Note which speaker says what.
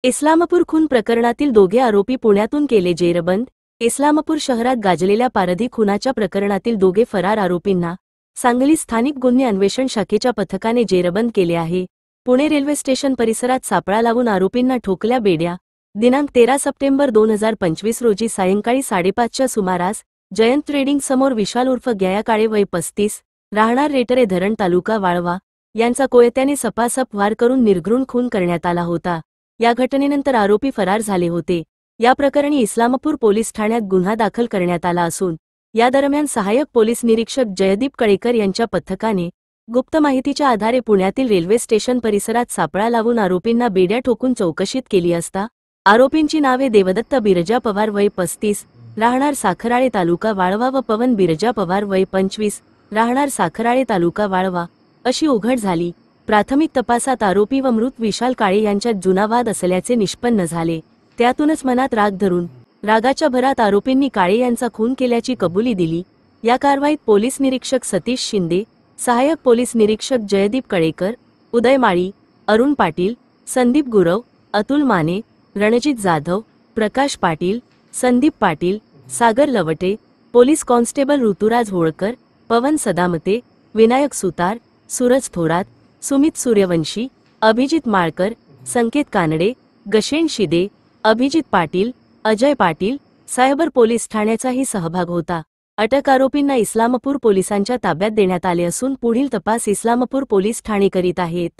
Speaker 1: इस्लामपूर खून प्रकरणातील दोघे आरोपी पुण्यातून केले जेरबंद. इस्लामपूर शहरात गाजलेल्या पारधी खुनाच्या प्रकरणातील दोघे फरार आरोपींना सांगली स्थानिक गुन्हे अन्वेषण शाखेच्या पथकाने जेरबंद केले आहे. पुणे रेल्वे स्टेशन परिसरात सापळा लावून आरोपींना ठोकल्या बेड्या. दिनांक 13 सप्टेंबर 2025 रोजी सायंकाळी 5:30च्या सुमारास जयंत ट्रेडिंग समोर विशाल उर्फ गया काळे वय 35, राहणार रेटरे धरण तालुका वाळवा यांचा कोयत्याने सपासप वार करून निर्घृण खून करण्यात आला होता. या घटनेनंतर आरोपी फरार झाले होते. या प्रकरणी इस्लामपूर पोलीस ठाण्यात गुन्हा दाखल करण्यात आला असून या दरम्यान सहाय्यक पोलीस निरीक्षक जयदीप कळेकर यांच्या पथकाने गुप्त माहितीच्या आधारे पुण्यातील रेल्वे स्टेशन परिसरात सापळा लावून आरोपींना बेड्या ठोकून चौकशीत केली असता आरोपींची नावे देवदत्त बिरजा पवार वय 35, राहणार साखराळे तालुका वाळवा व पवन बिरजा पवार वय 25, राहणार साखराळे तालुका वाळवा अशी उघड झाली. प्राथमिक तपासात आरोपी व मृत विशाल काळे यांच्यात जुना वाद असल्याचे निष्पन्न झाले. त्यातूनच मनात राग धरून रागाच्या भरात आरोपींनी काळे यांचा खून केल्याची कबुली दिली. या कारवाईत पोलीस निरीक्षक सतीश शिंदे, सहाय्यक पोलीस निरीक्षक जयदीप कळेकर, उदय माळी, अरुण पाटील, संदीप गुरव, अतुल माने, रणजित जाधव, प्रकाश पाटील, संदीप पाटील, सागर लवटे, पोलीस कॉन्स्टेबल ऋतुराज होळकर, पवन सदामते, विनायक सुतार, सूरज थोरात, सुमित सूर्यवंशी, अभिजित माळकर, संकेत कानडे, गशेन शिदे, अभिजित पाटील, अजय पाटील, सायबर पोलीस ठाण्याचाही सहभाग होता. अटक आरोपींना इस्लामपूर पोलिसांच्या ताब्यात देण्यात आले असून पुढील तपास इस्लामपूर पोलीस ठाणे करीत आहेत.